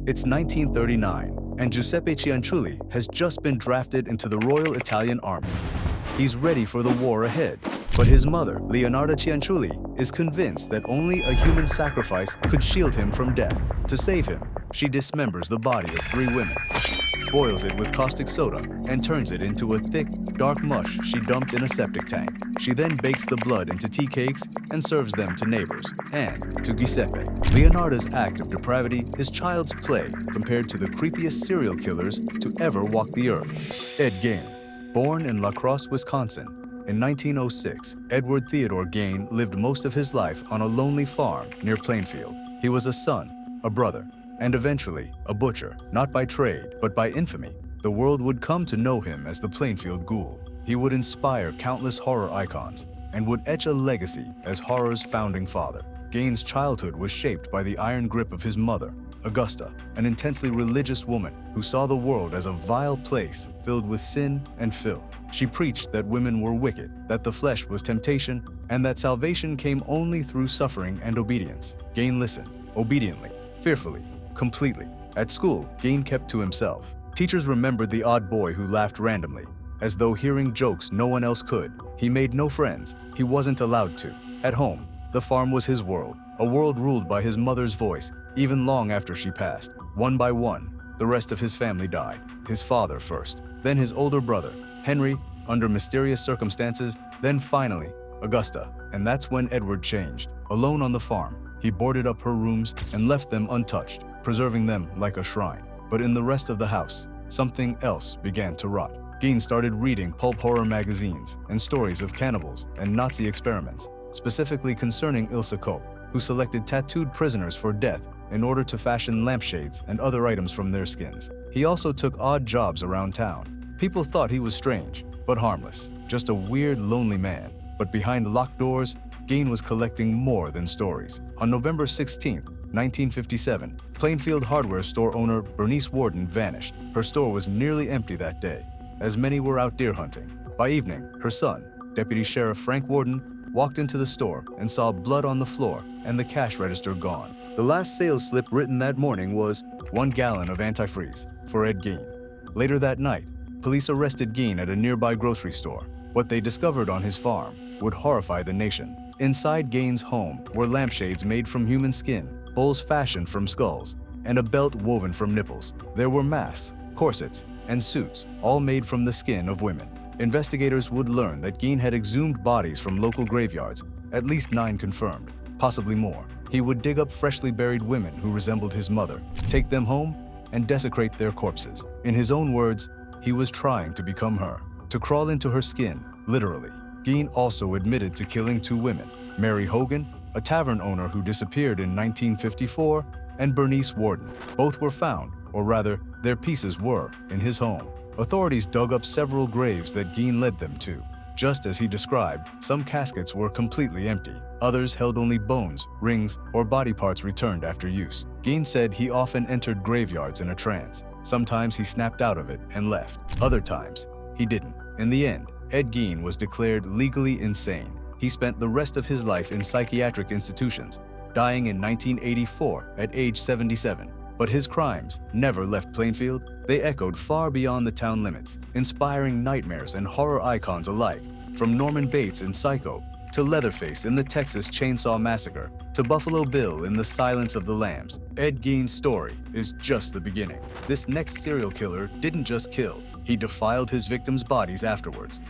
It's 1939, and Giuseppe Cianciulli has just been drafted into the Royal Italian Army. He's ready for the war ahead, but his mother, Leonarda Cianciulli, is convinced that only a human sacrifice could shield him from death. To save him, she dismembers the body of 3 women, boils it with caustic soda, and turns it into a thick, dark mush she dumped in a septic tank. She then bakes the blood into tea cakes and serves them to neighbors and to Giuseppe. Leonardo's act of depravity is child's play compared to the creepiest serial killers to ever walk the earth. Ed Gein, born in La Crosse, Wisconsin, in 1906, Edward Theodore Gein lived most of his life on a lonely farm near Plainfield. He was a son, a brother, and eventually a butcher, not by trade, but by infamy. The world would come to know him as the Plainfield Ghoul. He would inspire countless horror icons and would etch a legacy as horror's founding father. Gein's childhood was shaped by the iron grip of his mother, Augusta, an intensely religious woman who saw the world as a vile place filled with sin and filth. She preached that women were wicked, that the flesh was temptation, and that salvation came only through suffering and obedience. Gein listened, obediently, fearfully, completely. At school, Gein kept to himself. Teachers remembered the odd boy who laughed randomly, as though hearing jokes no one else could. He made no friends. He wasn't allowed to. At home, the farm was his world, a world ruled by his mother's voice, even long after she passed. One by one, the rest of his family died. His father first, then his older brother, Henry, under mysterious circumstances, then finally, Augusta. And that's when Edward changed. Alone on the farm, he boarded up her rooms and left them untouched, preserving them like a shrine. But in the rest of the house, something else began to rot. Gein started reading pulp horror magazines and stories of cannibals and Nazi experiments, specifically concerning Ilse Koch, who selected tattooed prisoners for death in order to fashion lampshades and other items from their skins. He also took odd jobs around town. People thought he was strange, but harmless, just a weird, lonely man. But behind locked doors, Gein was collecting more than stories. On November 16, 1957, Plainfield hardware store owner Bernice Warden vanished. Her store was nearly empty that day, as many were out deer hunting. By evening, her son, Deputy Sheriff Frank Warden, walked into the store and saw blood on the floor and the cash register gone. The last sales slip written that morning was 1 gallon of antifreeze for Ed Gein. Later that night, police arrested Gein at a nearby grocery store. What they discovered on his farm would horrify the nation. Inside Gein's home were lampshades made from human skin, bowls fashioned from skulls, and a belt woven from nipples. There were masks, corsets, and suits, all made from the skin of women. Investigators would learn that Gein had exhumed bodies from local graveyards, at least 9 confirmed, possibly more. He would dig up freshly buried women who resembled his mother, take them home, and desecrate their corpses. In his own words, he was trying to become her, to crawl into her skin, literally. Gein also admitted to killing 2 women, Mary Hogan, a tavern owner who disappeared in 1954, and Bernice Warden. Both were found, or rather, their pieces were, in his home. Authorities dug up several graves that Gein led them to. Just as he described, some caskets were completely empty. Others held only bones, rings, or body parts returned after use. Gein said he often entered graveyards in a trance. Sometimes he snapped out of it and left. Other times, he didn't. In the end, Ed Gein was declared legally insane. He spent the rest of his life in psychiatric institutions, dying in 1984 at age 77. But his crimes never left Plainfield. They echoed far beyond the town limits, inspiring nightmares and horror icons alike, from Norman Bates in Psycho, to Leatherface in the Texas Chainsaw Massacre, to Buffalo Bill in The Silence of the Lambs. Ed Gein's story is just the beginning. This next serial killer didn't just kill, he defiled his victims' bodies afterwards.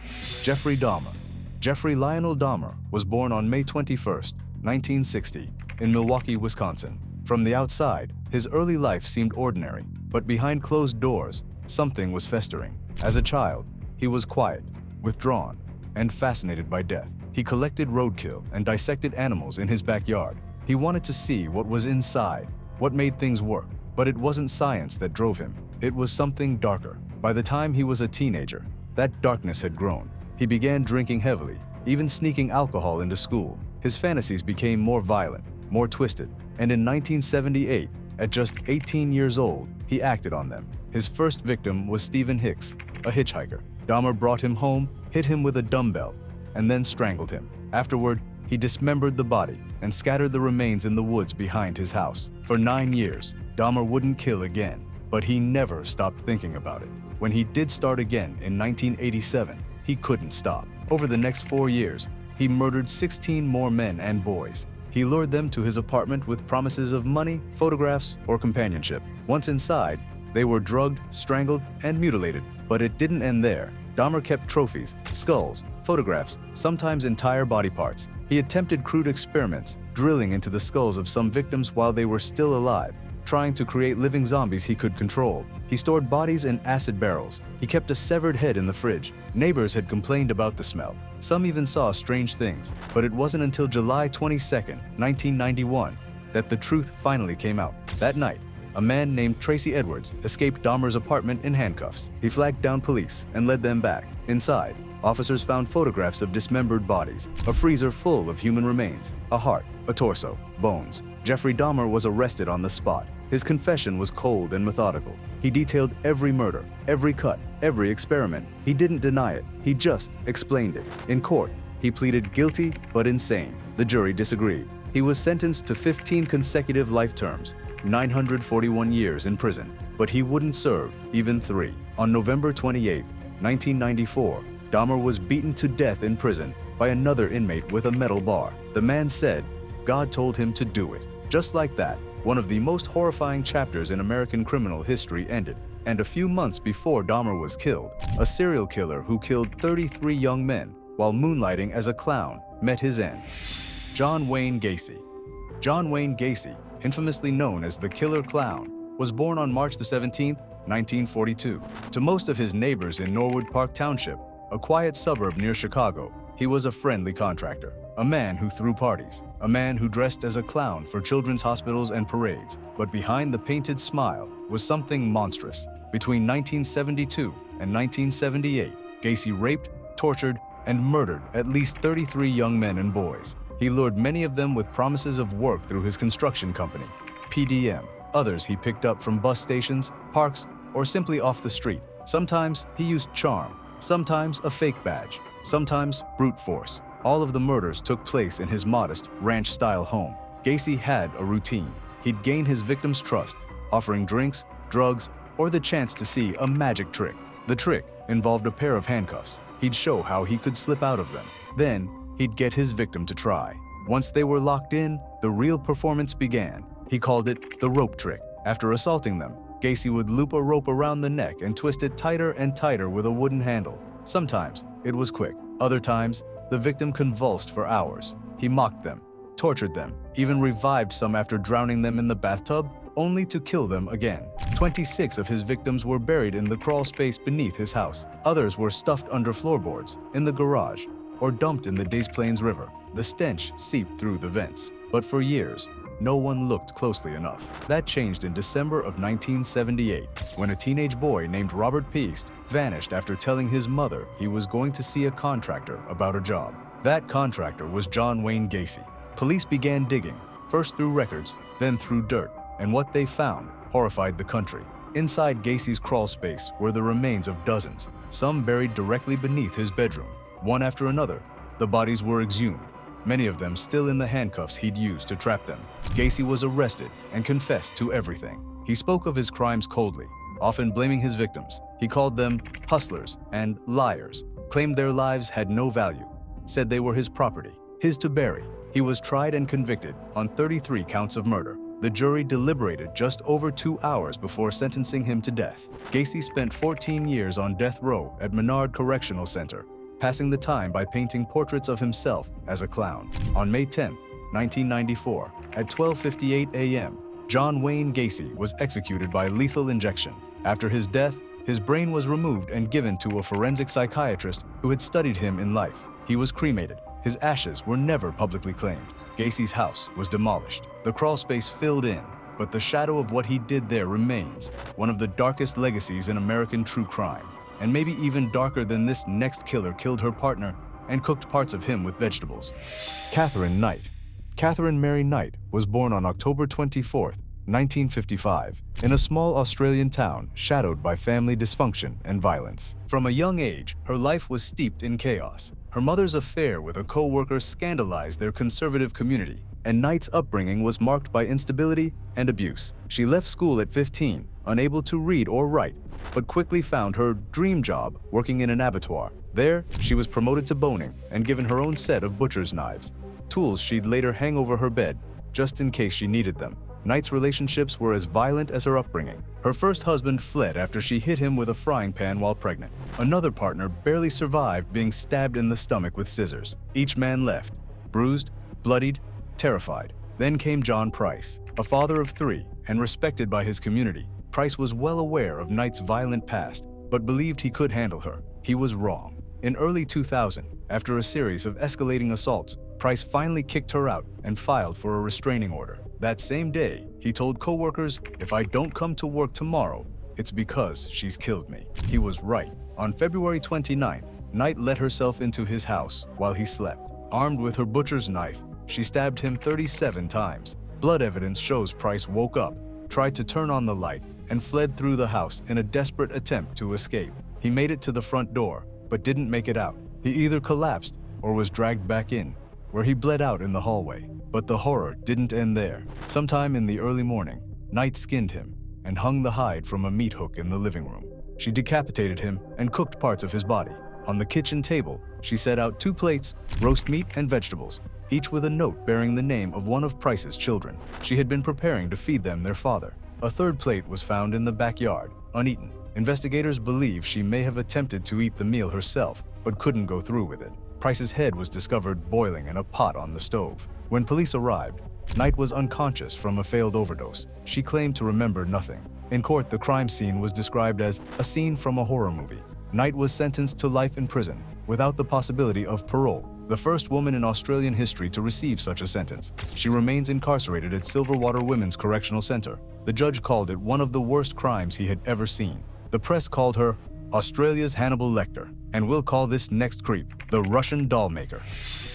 Jeffrey Dahmer. Jeffrey Lionel Dahmer was born on May 21, 1960, in Milwaukee, Wisconsin. From the outside, his early life seemed ordinary, but behind closed doors, something was festering. As a child, he was quiet, withdrawn, and fascinated by death. He collected roadkill and dissected animals in his backyard. He wanted to see what was inside, what made things work. But it wasn't science that drove him. It was something darker. By the time he was a teenager, that darkness had grown. He began drinking heavily, even sneaking alcohol into school. His fantasies became more violent, more twisted, and in 1978, at just 18 years old, he acted on them. His first victim was Stephen Hicks, a hitchhiker. Dahmer brought him home, hit him with a dumbbell, and then strangled him. Afterward, he dismembered the body and scattered the remains in the woods behind his house. For 9 years, Dahmer wouldn't kill again, but he never stopped thinking about it. When he did start again in 1987, he couldn't stop. Over the next 4 years, he murdered 16 more men and boys. He lured them to his apartment with promises of money, photographs, or companionship. Once inside, they were drugged, strangled, and mutilated. But it didn't end there. Dahmer kept trophies, skulls, photographs, sometimes entire body parts. He attempted crude experiments, drilling into the skulls of some victims while they were still alive, trying to create living zombies he could control. He stored bodies in acid barrels. He kept a severed head in the fridge. Neighbors had complained about the smell. Some even saw strange things, but it wasn't until July 22, 1991, that the truth finally came out. That night, a man named Tracy Edwards escaped Dahmer's apartment in handcuffs. He flagged down police and led them back. Inside, officers found photographs of dismembered bodies, a freezer full of human remains, a heart, a torso, bones. Jeffrey Dahmer was arrested on the spot. His confession was cold and methodical. He detailed every murder, every cut, every experiment. He didn't deny it, he just explained it. In court, he pleaded guilty but insane. The jury disagreed. He was sentenced to 15 consecutive life terms, 941 years in prison, but he wouldn't serve even 3. On November 28, 1994, Dahmer was beaten to death in prison by another inmate with a metal bar. The man said, "God told him to do it." Just like that, one of the most horrifying chapters in American criminal history ended. And a few months before Dahmer was killed, a serial killer who killed 33 young men while moonlighting as a clown met his end. John Wayne Gacy. John Wayne Gacy, infamously known as the Killer Clown, was born on March 17, 1942. To most of his neighbors in Norwood Park Township, a quiet suburb near Chicago, he was a friendly contractor, a man who threw parties, a man who dressed as a clown for children's hospitals and parades. But behind the painted smile was something monstrous. Between 1972 and 1978, Gacy raped, tortured, and murdered at least 33 young men and boys. He lured many of them with promises of work through his construction company, PDM. Others he picked up from bus stations, parks, or simply off the street. Sometimes he used charm, sometimes a fake badge, sometimes brute force. All of the murders took place in his modest, ranch-style home. Gacy had a routine. He'd gain his victims' trust, offering drinks, drugs, or the chance to see a magic trick. The trick involved a pair of handcuffs. He'd show how he could slip out of them. Then, he'd get his victim to try. Once they were locked in, the real performance began. He called it the rope trick. After assaulting them, Gacy would loop a rope around the neck and twist it tighter and tighter with a wooden handle. Sometimes, it was quick. Other times, the victim convulsed for hours. He mocked them, tortured them, even revived some after drowning them in the bathtub, only to kill them again. 26 of his victims were buried in the crawl space beneath his house. Others were stuffed under floorboards, in the garage, or dumped in the Des Plaines River. The stench seeped through the vents. But for years, no one looked closely enough. That changed in December of 1978, when a teenage boy named Robert Peast vanished after telling his mother he was going to see a contractor about a job. That contractor was John Wayne Gacy. Police began digging, first through records, then through dirt, and what they found horrified the country. Inside Gacy's crawl space were the remains of dozens, some buried directly beneath his bedroom. One after another, the bodies were exhumed, many of them still in the handcuffs he'd used to trap them. Gacy was arrested and confessed to everything. He spoke of his crimes coldly, often blaming his victims. He called them hustlers and liars, claimed their lives had no value, said they were his property, his to bury. He was tried and convicted on 33 counts of murder. The jury deliberated just over 2 hours before sentencing him to death. Gacy spent 14 years on death row at Menard Correctional Center, passing the time by painting portraits of himself as a clown. On May 10, 1994, at 12:58 a.m., John Wayne Gacy was executed by lethal injection. After his death, his brain was removed and given to a forensic psychiatrist who had studied him in life. He was cremated. His ashes were never publicly claimed. Gacy's house was demolished. The crawl space filled in, but the shadow of what he did there remains, one of the darkest legacies in American true crime. And maybe even darker than this next killer killed her partner and cooked parts of him with vegetables. Catherine Knight. Catherine Mary Knight was born on October 24, 1955, in a small Australian town shadowed by family dysfunction and violence. From a young age, her life was steeped in chaos. Her mother's affair with a co-worker scandalized their conservative community, and Knight's upbringing was marked by instability and abuse. She left school at 15, unable to read or write, but quickly found her dream job working in an abattoir. There, she was promoted to boning and given her own set of butcher's knives, tools she'd later hang over her bed, just in case she needed them. Knight's relationships were as violent as her upbringing. Her first husband fled after she hit him with a frying pan while pregnant. Another partner barely survived being stabbed in the stomach with scissors. Each man left, bruised, bloodied, terrified. Then came John Price, a father of 3 and respected by his community. Price was well aware of Knight's violent past, but believed he could handle her. He was wrong. In early 2000, after a series of escalating assaults, Price finally kicked her out and filed for a restraining order. That same day, he told co-workers, "If I don't come to work tomorrow, it's because she's killed me." He was right. On February 29th, Knight let herself into his house while he slept. Armed with her butcher's knife, she stabbed him 37 times. Blood evidence shows Price woke up, tried to turn on the light, and fled through the house in a desperate attempt to escape. He made it to the front door, but didn't make it out. He either collapsed or was dragged back in, where he bled out in the hallway. But the horror didn't end there. Sometime in the early morning, Knight skinned him and hung the hide from a meat hook in the living room. She decapitated him and cooked parts of his body. On the kitchen table, she set out 2 plates, roast meat and vegetables, each with a note bearing the name of one of Price's children. She had been preparing to feed them their father. A 3rd plate was found in the backyard, uneaten. Investigators believe she may have attempted to eat the meal herself, but couldn't go through with it. Price's head was discovered boiling in a pot on the stove. When police arrived, Knight was unconscious from a failed overdose. She claimed to remember nothing. In court, the crime scene was described as a scene from a horror movie. Knight was sentenced to life in prison, without the possibility of parole, the first woman in Australian history to receive such a sentence. She remains incarcerated at Silverwater Women's Correctional Centre. The judge called it one of the worst crimes he had ever seen. The press called her Australia's Hannibal Lecter, and we'll call this next creep the Russian doll maker.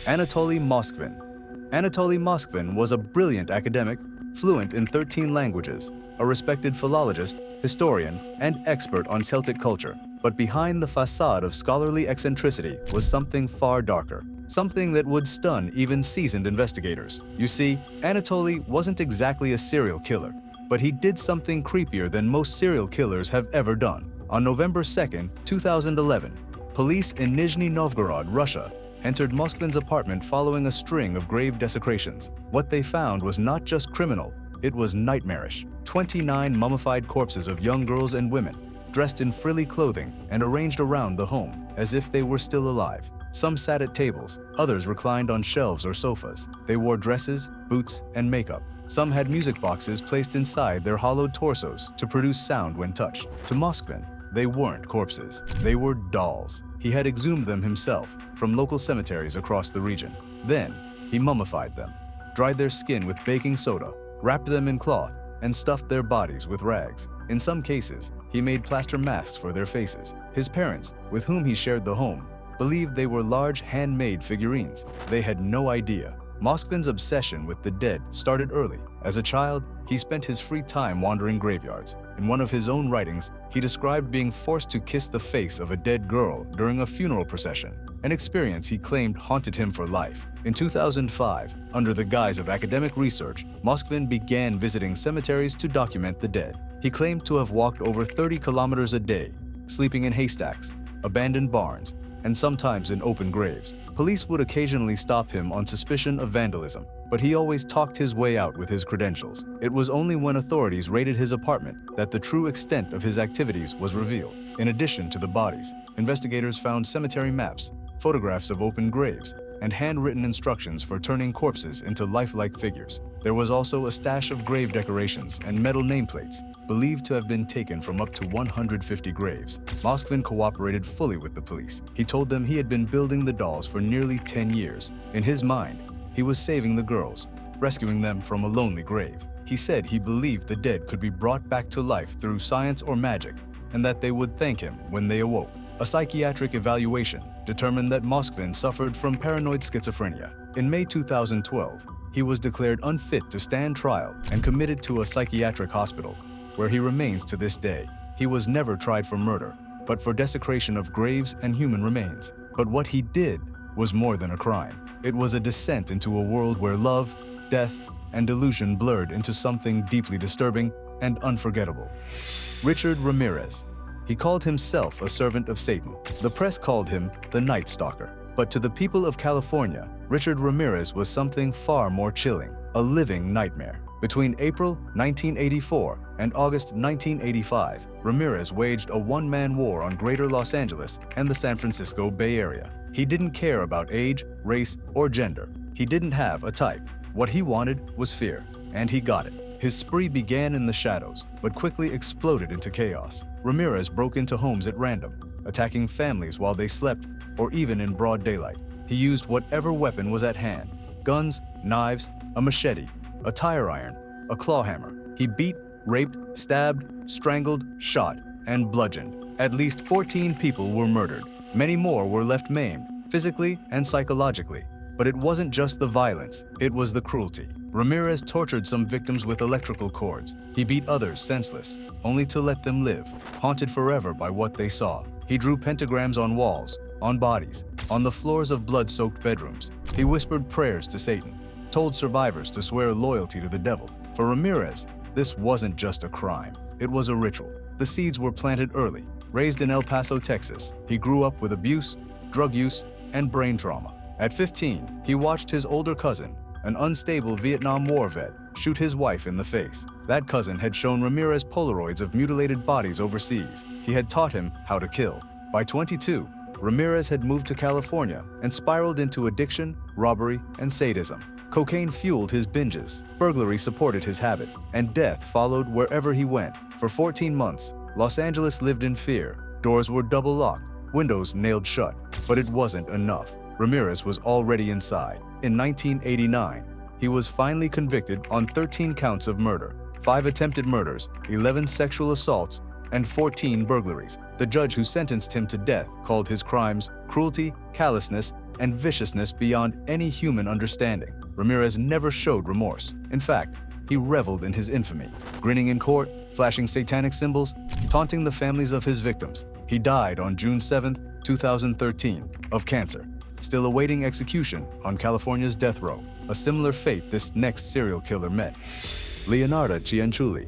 Anatoly Moskvin. Anatoly Moskvin was a brilliant academic, fluent in 13 languages, a respected philologist, historian, and expert on Celtic culture. But behind the facade of scholarly eccentricity was something far darker, something that would stun even seasoned investigators. You see, Anatoly wasn't exactly a serial killer, but he did something creepier than most serial killers have ever done. On November 2nd, 2011, police in Nizhny Novgorod, Russia, entered Moskvin's apartment following a string of grave desecrations. What they found was not just criminal, it was nightmarish. 29 mummified corpses of young girls and women, dressed in frilly clothing and arranged around the home, as if they were still alive. Some sat at tables, others reclined on shelves or sofas. They wore dresses, boots, and makeup. Some had music boxes placed inside their hollowed torsos to produce sound when touched. To Moskvin, they weren't corpses, they were dolls. He had exhumed them himself from local cemeteries across the region. Then, he mummified them, dried their skin with baking soda, wrapped them in cloth, and stuffed their bodies with rags. In some cases, he made plaster masks for their faces. His parents, with whom he shared the home, believed they were large handmade figurines. They had no idea. Moskvin's obsession with the dead started early. As a child, he spent his free time wandering graveyards. In one of his own writings, he described being forced to kiss the face of a dead girl during a funeral procession, an experience he claimed haunted him for life. In 2005, under the guise of academic research, Moskvin began visiting cemeteries to document the dead. He claimed to have walked over 30 kilometers a day, sleeping in haystacks, abandoned barns, and sometimes in open graves. Police would occasionally stop him on suspicion of vandalism, but he always talked his way out with his credentials. It was only when authorities raided his apartment that the true extent of his activities was revealed. In addition to the bodies, investigators found cemetery maps, photographs of open graves, and handwritten instructions for turning corpses into lifelike figures. There was also a stash of grave decorations and metal nameplates, believed to have been taken from up to 150 graves. Moskvin cooperated fully with the police. He told them he had been building the dolls for nearly 10 years. In his mind, he was saving the girls, rescuing them from a lonely grave. He said he believed the dead could be brought back to life through science or magic, and that they would thank him when they awoke. A psychiatric evaluation determined that Moskvin suffered from paranoid schizophrenia. In May 2012, he was declared unfit to stand trial and committed to a psychiatric hospital, where he remains to this day. He was never tried for murder, but for desecration of graves and human remains. But what he did was more than a crime. It was a descent into a world where love, death, and delusion blurred into something deeply disturbing and unforgettable. Richard Ramirez. He called himself a servant of Satan. The press called him the Night Stalker. But to the people of California, Richard Ramirez was something far more chilling, a living nightmare. Between April 1984 and August 1985, Ramirez waged a one-man war on Greater Los Angeles and the San Francisco Bay Area. He didn't care about age, race, or gender. He didn't have a type. What he wanted was fear, and he got it. His spree began in the shadows, but quickly exploded into chaos. Ramirez broke into homes at random, attacking families while they slept or even in broad daylight. He used whatever weapon was at hand: guns, knives, a machete, a tire iron, a claw hammer. He beat, raped, stabbed, strangled, shot, and bludgeoned. At least 14 people were murdered. Many more were left maimed, physically and psychologically. But it wasn't just the violence, it was the cruelty. Ramirez tortured some victims with electrical cords. He beat others senseless, only to let them live, haunted forever by what they saw. He drew pentagrams on walls, on bodies, on the floors of blood-soaked bedrooms. He whispered prayers to Satan, told survivors to swear loyalty to the devil. For Ramirez, this wasn't just a crime, it was a ritual. The seeds were planted early. Raised in El Paso, Texas, he grew up with abuse, drug use, and brain trauma. At 15, he watched his older cousin, an unstable Vietnam War vet, shoot his wife in the face. That cousin had shown Ramirez Polaroids of mutilated bodies overseas. He had taught him how to kill. By 22, Ramirez had moved to California and spiraled into addiction, robbery, and sadism. Cocaine fueled his binges, burglary supported his habit, and death followed wherever he went. For 14 months, Los Angeles lived in fear. Doors were double locked, windows nailed shut. But it wasn't enough. Ramirez was already inside. In 1989, he was finally convicted on 13 counts of murder, 5 attempted murders, 11 sexual assaults, and 14 burglaries. The judge who sentenced him to death called his crimes cruelty, callousness, and viciousness beyond any human understanding. Ramirez never showed remorse. In fact, he reveled in his infamy, grinning in court, flashing satanic symbols, taunting the families of his victims. He died on June 7, 2013, of cancer, still awaiting execution on California's death row. A similar fate this next serial killer met. Leonarda Cianciulli.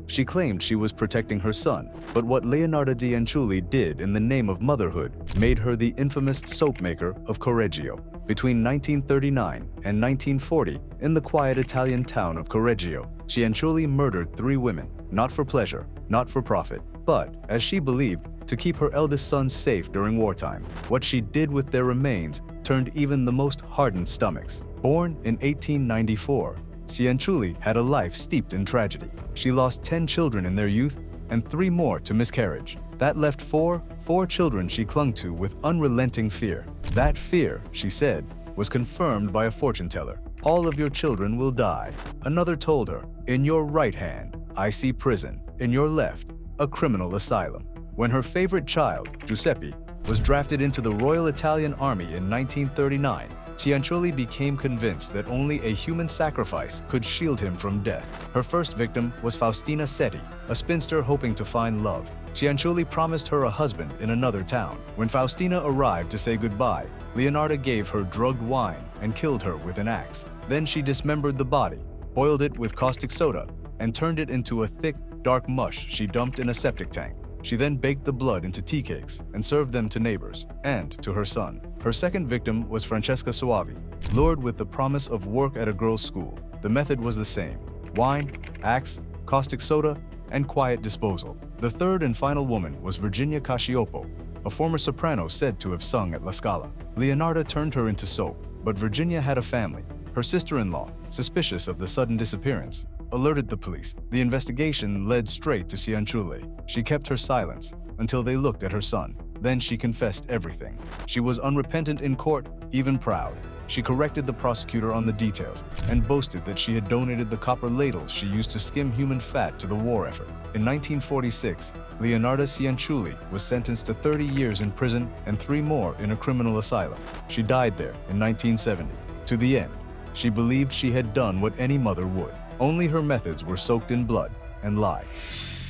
She claimed she was protecting her son, but what Leonarda Cianciulli did in the name of motherhood made her the infamous soap maker of Correggio. Between 1939 and 1940, in the quiet Italian town of Correggio, Cianciulli murdered 3 women, not for pleasure, not for profit, but, as she believed, to keep her eldest son safe during wartime. What she did with their remains turned even the most hardened stomachs. Born in 1894, Cianciulli had a life steeped in tragedy. She lost 10 children in their youth and 3 more to miscarriage. That left four children she clung to with unrelenting fear. That fear, she said, was confirmed by a fortune teller. All of your children will die. Another told her, in your right hand, I see prison. In your left, a criminal asylum. When her favorite child, Giuseppe, was drafted into the Royal Italian Army in 1939, Cianciulli became convinced that only a human sacrifice could shield him from death. Her first victim was Faustina Setti, a spinster hoping to find love. Cianciulli promised her a husband in another town. When Faustina arrived to say goodbye, Leonarda gave her drugged wine and killed her with an axe. Then she dismembered the body, boiled it with caustic soda, and turned it into a thick, dark mush she dumped in a septic tank. She then baked the blood into tea cakes and served them to neighbors and to her son. Her second victim was Francesca Soavi, lured with the promise of work at a girls' school. The method was the same: wine, axe, caustic soda, and quiet disposal. The third and final woman was Virginia Cacioppo, a former soprano said to have sung at La Scala. Leonarda turned her into soap, but Virginia had a family. Her sister-in-law, suspicious of the sudden disappearance, alerted the police. The investigation led straight to Cianciulli. She kept her silence until they looked at her son. Then she confessed everything. She was unrepentant in court, even proud. She corrected the prosecutor on the details and boasted that she had donated the copper ladle she used to skim human fat to the war effort. In 1946, Leonarda Cianciulli was sentenced to 30 years in prison and 3 more in a criminal asylum. She died there in 1970. To the end, she believed she had done what any mother would. Only her methods were soaked in blood and lie.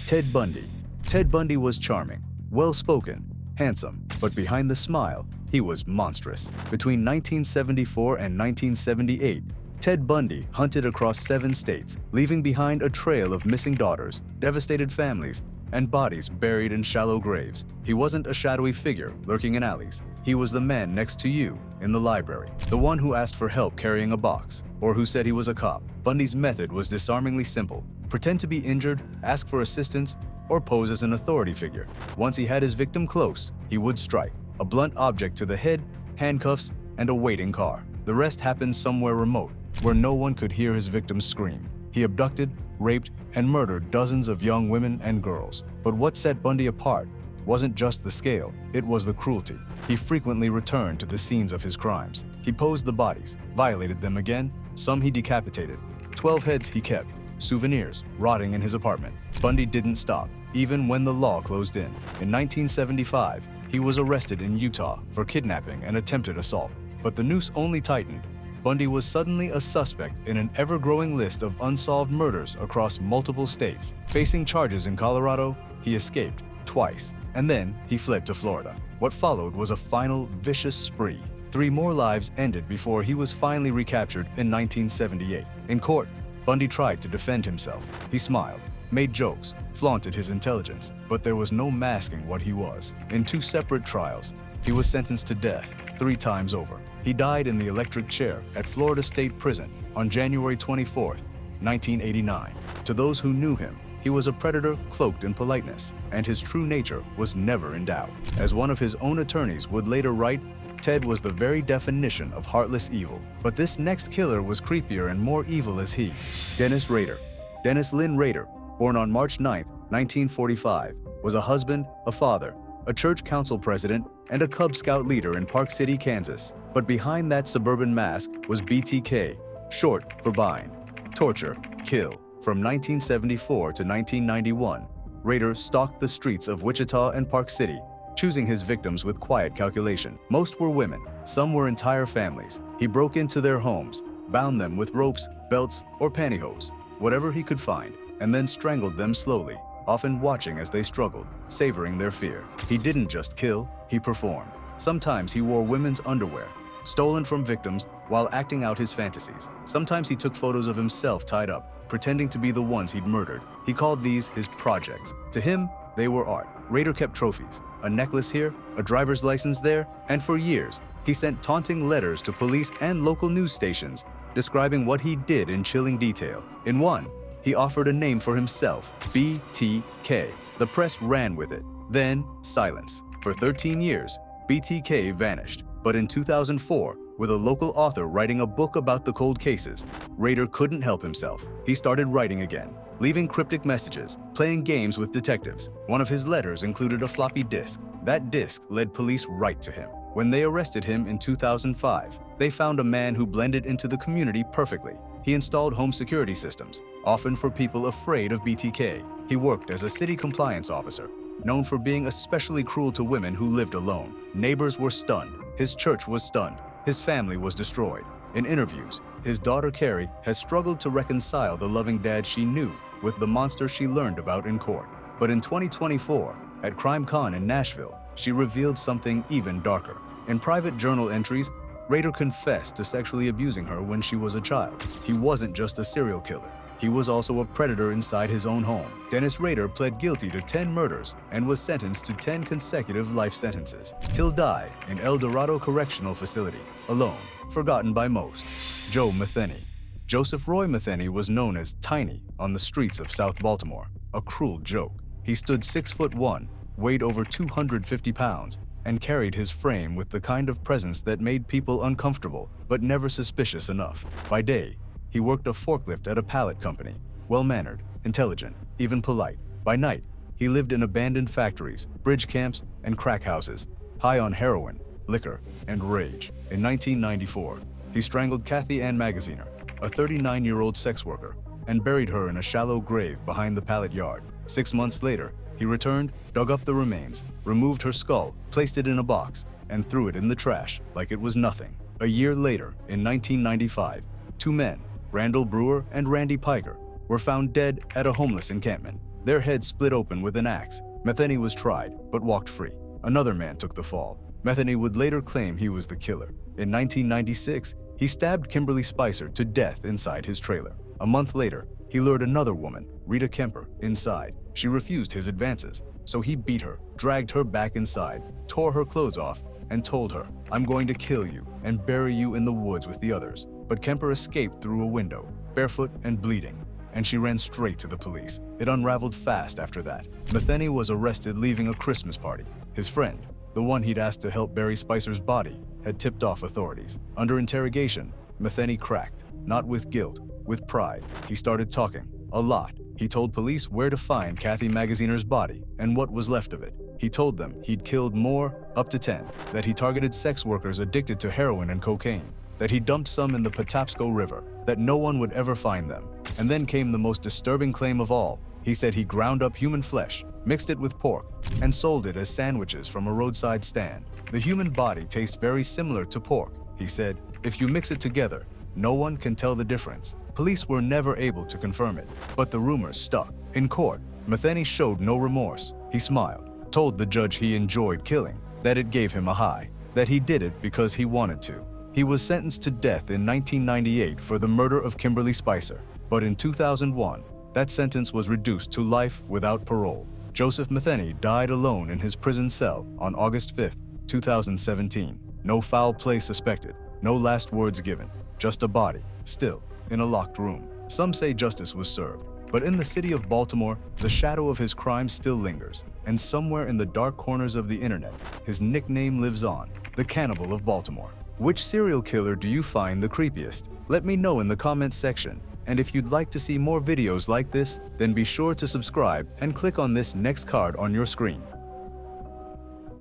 Ted Bundy. Ted Bundy was charming, well-spoken, handsome, but behind the smile, he was monstrous. Between 1974 and 1978, Ted Bundy hunted across 7 states, leaving behind a trail of missing daughters, devastated families, and bodies buried in shallow graves. He wasn't a shadowy figure lurking in alleys. He was the man next to you in the library, the one who asked for help carrying a box, or who said he was a cop. Bundy's method was disarmingly simple. Pretend to be injured, ask for assistance, or pose as an authority figure. Once he had his victim close, he would strike. A blunt object to the head, handcuffs, and a waiting car. The rest happened somewhere remote, where no one could hear his victims scream. He abducted, raped, and murdered dozens of young women and girls. But what set Bundy apart wasn't just the scale, it was the cruelty. He frequently returned to the scenes of his crimes. He posed the bodies, violated them again, some he decapitated. 12 heads he kept, souvenirs rotting in his apartment. Bundy didn't stop, even when the law closed in. In 1975, he was arrested in Utah for kidnapping and attempted assault. But the noose only tightened. Bundy was suddenly a suspect in an ever-growing list of unsolved murders across multiple states. Facing charges in Colorado, he escaped twice, and then he fled to Florida. What followed was a final vicious spree. 3 more lives ended before he was finally recaptured in 1978. In court, Bundy tried to defend himself. He smiled, made jokes, flaunted his intelligence, but there was no masking what he was. In 2 separate trials, he was sentenced to death 3 times over. He died in the electric chair at Florida State Prison on January 24, 1989. To those who knew him, he was a predator cloaked in politeness, and his true nature was never in doubt. As one of his own attorneys would later write, Ted was the very definition of heartless evil. But this next killer was creepier and more evil as he. Dennis Rader. Dennis Lynn Rader, born on March 9, 1945, was a husband, a father, a church council president, and a Cub Scout leader in Park City, Kansas. But behind that suburban mask was BTK, short for bind, torture, kill. From 1974 to 1991, Rader stalked the streets of Wichita and Park City, choosing his victims with quiet calculation. Most were women, some were entire families. He broke into their homes, bound them with ropes, belts, or pantyhose, whatever he could find, and then strangled them slowly, often watching as they struggled, savoring their fear. He didn't just kill, he performed. Sometimes he wore women's underwear, stolen from victims while acting out his fantasies. Sometimes he took photos of himself tied up, pretending to be the ones he'd murdered. He called these his projects. To him, they were art. Rader kept trophies, a necklace here, a driver's license there, and for years, he sent taunting letters to police and local news stations, describing what he did in chilling detail. In one, he offered a name for himself, BTK. The press ran with it. Then, silence. For 13 years, BTK vanished. But in 2004, with a local author writing a book about the cold cases, Rader couldn't help himself. He started writing again, leaving cryptic messages, playing games with detectives. One of his letters included a floppy disk. That disk led police right to him. When they arrested him in 2005, they found a man who blended into the community perfectly. He installed home security systems, often for people afraid of BTK. He worked as a city compliance officer, known for being especially cruel to women who lived alone. Neighbors were stunned. His church was stunned. His family was destroyed. In interviews, his daughter Carrie has struggled to reconcile the loving dad she knew with the monster she learned about in court. But in 2024, at CrimeCon in Nashville, she revealed something even darker. In private journal entries, Rader confessed to sexually abusing her when she was a child. He wasn't just a serial killer. He was also a predator inside his own home. Dennis Rader pled guilty to 10 murders and was sentenced to 10 consecutive life sentences. He'll die in El Dorado Correctional Facility, alone, forgotten by most. Joe Metheny. Joseph Roy Metheny was known as Tiny on the streets of South Baltimore, a cruel joke. He stood 6'1", weighed over 250 pounds, and carried his frame with the kind of presence that made people uncomfortable but never suspicious enough. By day, he worked a forklift at a pallet company, well-mannered, intelligent, even polite. By night, he lived in abandoned factories, bridge camps, and crack houses, high on heroin, liquor, and rage. In 1994, he strangled Kathy Ann Magaziner, a 39-year-old sex worker, and buried her in a shallow grave behind the pallet yard. 6 months later, he returned, dug up the remains, removed her skull, placed it in a box, and threw it in the trash like it was nothing. A year later, in 1995, 2 men, Randall Brewer and Randy Piker, were found dead at a homeless encampment. Their heads split open with an axe. Metheny was tried, but walked free. Another man took the fall. Metheny would later claim he was the killer. In 1996, He stabbed Kimberly Spicer to death inside his trailer. A month later, he lured another woman, Rita Kemper, inside. She refused his advances, so he beat her, dragged her back inside, tore her clothes off, and told her, "I'm going to kill you and bury you in the woods with the others." But Kemper escaped through a window, barefoot and bleeding, and she ran straight to the police. It unraveled fast after that. Metheny was arrested leaving a Christmas party. His friend, the one he'd asked to help bury Spicer's body, had tipped off authorities. Under interrogation, Metheny cracked, not with guilt, with pride. He started talking, a lot. He told police where to find Kathy Magaziner's body and what was left of it. He told them he'd killed more, up to 10, that he targeted sex workers addicted to heroin and cocaine, that he dumped some in the Patapsco River, that no one would ever find them. And then came the most disturbing claim of all. He said he ground up human flesh, mixed it with pork, and sold it as sandwiches from a roadside stand. The human body tastes very similar to pork, he said. If you mix it together, no one can tell the difference. Police were never able to confirm it, but the rumors stuck. In court, Metheny showed no remorse. He smiled, told the judge he enjoyed killing, that it gave him a high, that he did it because he wanted to. He was sentenced to death in 1998 for the murder of Kimberly Spicer, but in 2001, that sentence was reduced to life without parole. Joseph Metheny died alone in his prison cell on August 5, 2017. No foul play suspected, no last words given, just a body, still, in a locked room. Some say justice was served, but in the city of Baltimore, the shadow of his crime still lingers, and somewhere in the dark corners of the internet, his nickname lives on, the Cannibal of Baltimore. Which serial killer do you find the creepiest? Let me know in the comments section. And if you'd like to see more videos like this, then be sure to subscribe and click on this next card on your screen.